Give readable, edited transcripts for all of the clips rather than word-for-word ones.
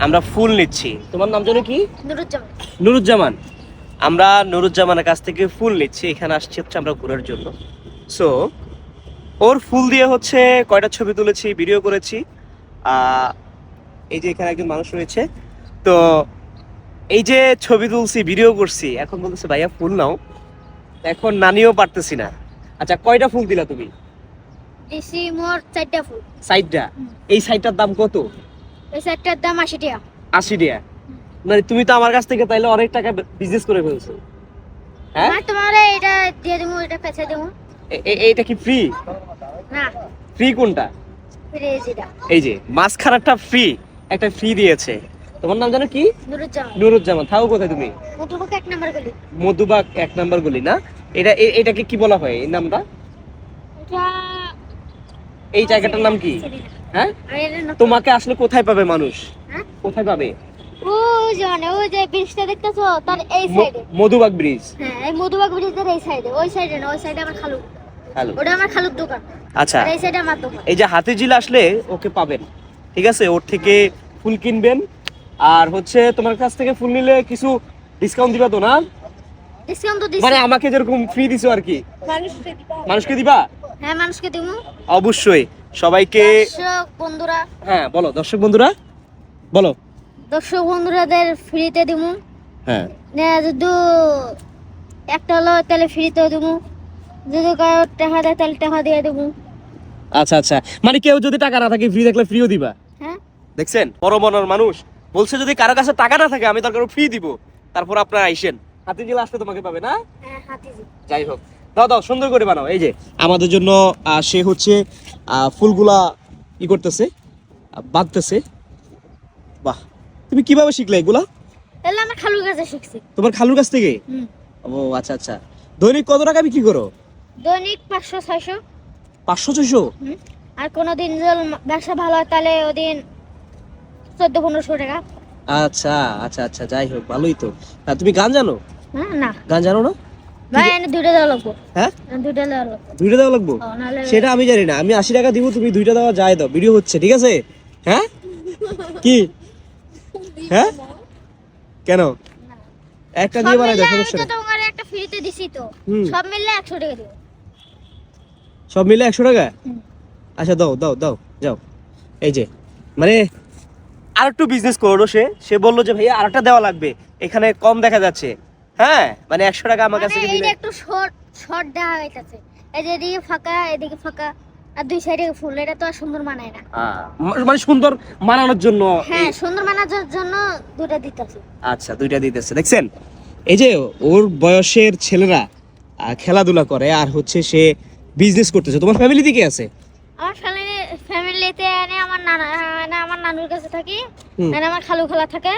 আমরা ফুল নিচ্ছি। তোমার নাম জানো কি? নুরুজ্জামান। নুরুজ্জামান। আমরা নুরুজ্জামানের কাছ থেকে ফুল নিচ্ছি, এখানে আসছি হচ্ছে আমরা ঘোরার জন্য। সো ওর ফুল দিয়ে হচ্ছে কয়টা ছবি তুলেছি, ভিডিও করেছি। এই যে এখানে একজন মানুষ রয়েছে, তো এই যে ছবি তুলছি, ভিডিও করছি, এখন বলতেছে ভাইয়া ফুল নাও, এখন নানিও পারতেছি না। আচ্ছা, কয়টা ফুল দিলা তুমি? দিছি মোট 4টা ফুল। সাইডটা? এই সাইডটার দাম কত? এই সেটটার দাম 80 টাকা। 80 টাকা? মানে তুমি তো আমার কাছ থেকে তাইলে অনেক টাকা বিজনেস করে ফেলছো। হ্যাঁ, না তোমার এটা দিয়ে দেবো, এটা পেছে দেবো। এইটা কি ফ্রি? না, ফ্রি কোনটা? ফ্রি যেটা। এই যে মাঝখানাটা ফ্রি, একটা ফ্রি দিয়েছে। তোমার নাম জানো কি? নুরুজ্জামান। নুরুজ্জামান। থাকো কোথায় তুমি? মধুবাগ 1 নাম্বার গলি। মধুবাগ 1 নাম্বার গলি না? এটাকে কি বলা হয়, এই নামটা? এটা এই জায়গাটার নাম কি? হ্যাঁ, তোমাকে আসলে কোথায় পাবে মানুষ? হ্যাঁ, কোথায় পাবে? ওই যে ব্রিজটা দেখতেছো তার এই সাইডে। মধুবাগ ব্রিজ? হ্যাঁ, এই মধুবাগ ব্রিজের এই সাইডে। ওই সাইডে না, ওই সাইডে আমার খালু। হ্যালো, ওটা আমার খালুর দোকান। আচ্ছা, আর এই সাইডে আমার দোকান। এই যে হাতিঝিল আসলে ওকে পাবেন, ঠিক আছে? ওর থেকে ফুল কিনবেন, আর হচ্ছে তোমার কাছ থেকে ফুল নিলে কিছু ডিসকাউন্ট দিবা তো না? ডিসকাউন্ট তো দিছি। মানে আমাকে যেরকম ফ্রি দিছো আর কি, মানুষকে দিবা। মানুষকে দিবা? হ্যাঁ, মানুষকে দেবো। অবশ্যই সবাইকে। দর্শক বন্ধুরা, হ্যাঁ বলো, দর্শক বন্ধুরা বলো। দর্শক বন্ধুরাদের ফ্রিতে দেবো। হ্যাঁ, না যদি একটা হলো তাহলে ফ্রিতে দেবো, যদি কারো টাকা দেয় তাহলে টাকা দিয়ে দেবো। আচ্ছা আচ্ছা, মানে কেউ যদি টাকা না থাকে ফ্রি দেখলে ফ্রিও দিবা? হ্যাঁ, দেখছেন বড় মনের মানুষ, বলছে যদি কারো কাছে টাকা না থাকে আমি তার কারো ফ্রি দিব, তারপর আপনারা আইসেন, হাতিঝিল আসলে তোমাকে পাবে না? হ্যাঁ, হাতিঝিল। যাই হোক, দাও দাও, সুন্দর করে বানাও। এই যে আমাদের জন্য সে হচ্ছে ফুলগুলা ই করতেছে, বাঁধতেছে। বাহ, তুমি কিভাবে শিখলে এগুলা? তাহলে আমার খালুর কাছে শিখছি। তোমার খালুর কাছ থেকে? হুম। ও আচ্ছা আচ্ছা। দৈনিক কত টাকা বিক্রি করো? দৈনিক 500-600। 500-600? আর কোনোদিন যদি ব্যবসা ভালো হয় তাহলে ওদিন 1400-1500 টাকা। আচ্ছা আচ্ছা আচ্ছা, যাই হোক, ভালোই তো। তুমি গান জানো? হ্যাঁ, না গান জানো না? ভাই, এনে 2টা দেওয়া লাগবো। হ্যাঁ, এনে 2টা দেওয়া লাগবো। 2টা দেওয়া লাগবো? নাহলে সেটা আমি জানি না, আমি 80 টাকা দিব, তুমি 2টা দেওয়া যায় দাও, ভিডিও হচ্ছে, ঠিক আছে? হ্যাঁ কি? হ্যাঁ, কেন? একটা দিয়ে বানাই দাও, সমস্যা আমি তো নেই। তোমার একটা ফ্রিতে দিছি তো। হুম। সব মিলে 100 টাকা দিও। সব মিলে 100 টাকা? হুম। আচ্ছা, দাও দাও দাও, যাও। এই যে মানে আর একটু বিজনেস করলো সে, সে বললো যে ভাইয়া আরেকটা দেওয়া লাগবে, এখানে কম দেখা যাচ্ছে। হ্যাঁ, মানে 100 টাকা আমার কাছ থেকে মানে দিলে। এইটা একটু শর্ট শর্ট দেওয়া হইতাছে। এই যে এদিকে ফাঁকা, এদিকে ফাঁকা, আর দুই সাইডে ফুল। এটা তো আর সুন্দর মানায় না। মানে সুন্দর মানানোর জন্য। হ্যাঁ, সুন্দর মানানোর জন্য 2টা দিতেছি। আচ্ছা, 2টা দিতেছে, দেখছেন? এই যে ওর বয়সের ছেলেরা খেলাধুলা করে আর হচ্ছে সে বিজনেস করতেছে। তোমার ফ্যামিলি দিকে আছে? আমার ফ্যামিলিতে এনে আমার আমার নানুর কাছে থাকি। হুম। এনে আমার খালু খালা থাকে।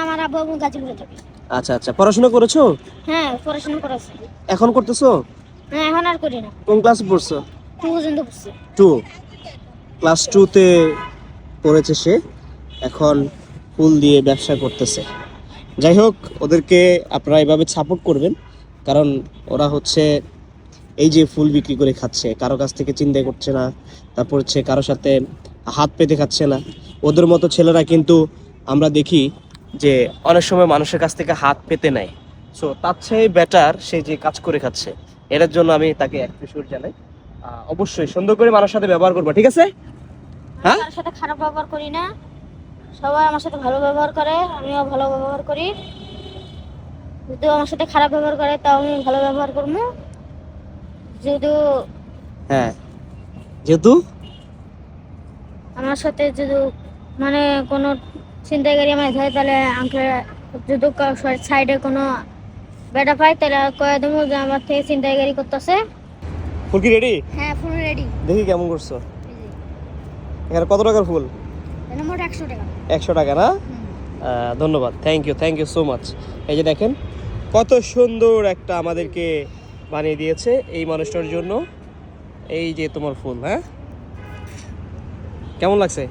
আমার আব্বু আম্মু গাজীপুরে থাকে। আচ্ছা আচ্ছা, পড়াশোনা করেছো? হ্যাঁ, পড়াশোনা করেছি। এখন করতেছো? হ্যাঁ, এখন আর করি না। কোন ক্লাসে পড়ছো? 2 পর্যন্ত পড়ছি। 2, ক্লাস 2-তে পড়েছে সে, এখন ফুল দিয়ে ব্যবসা করতেছে। যাই হোক, ওদেরকে আপনারা এভাবে সাপোর্ট করবেন, কারণ ওরা হচ্ছে এই যে ফুল বিক্রি করে খাচ্ছে, কারো কাছ থেকে চিন্তা করছে না, তারপর হচ্ছে কারো সাথে হাত পেতে খাচ্ছে না। ওদের মতো ছেলেরা কিন্তু আমরা দেখি যে অনেক সময় মানুষের কাছ থেকে হাত পেতে নেয়। সো তার চেয়ে বেটার সে যে কাজ করে খাচ্ছে, এটার জন্য আমি তাকে অ্যাপ্রিশিয়েট জানাই। অবশ্যই সুন্দর করে মানুষের সাথে ব্যবহার করবো, ঠিক আছে? হ্যাঁ, কারোর সাথে খারাপ ব্যবহার করি না। সবাই আমার সাথে ভালো ব্যবহার করে, আমিও ভালো ব্যবহার করি। যদি আমার সাথে খারাপ ব্যবহার করে তাও আমি ভালো ব্যবহার করবো। যদি হ্যাঁ, যেহেতু আমার সাথে যদি মানে কোনো ছিনতাইকারী আমার ধরে, তাহলে আমাকে যদি সাইডে কোনো বেটা পাই তাহলে কয়ে দেবো যে আমার থেকে ছিনতাইকারী করতেছে। ফুল কি রেডি? হ্যাঁ, ফুল রেডি। দেখি কেমন করছো। এখানে কত টাকার ফুল? এটা মোট 100 টাকা। 100 টাকা না? ধন্যবাদ, থ্যাংক ইউ সো মাচ। এই যে দেখেন কত সুন্দর একটা আমাদেরকে বানিয়ে দিয়েছে এই মানুষটার জন্য। এই যে তোমার ফুল, হ্যাঁ কেমন লাগছে?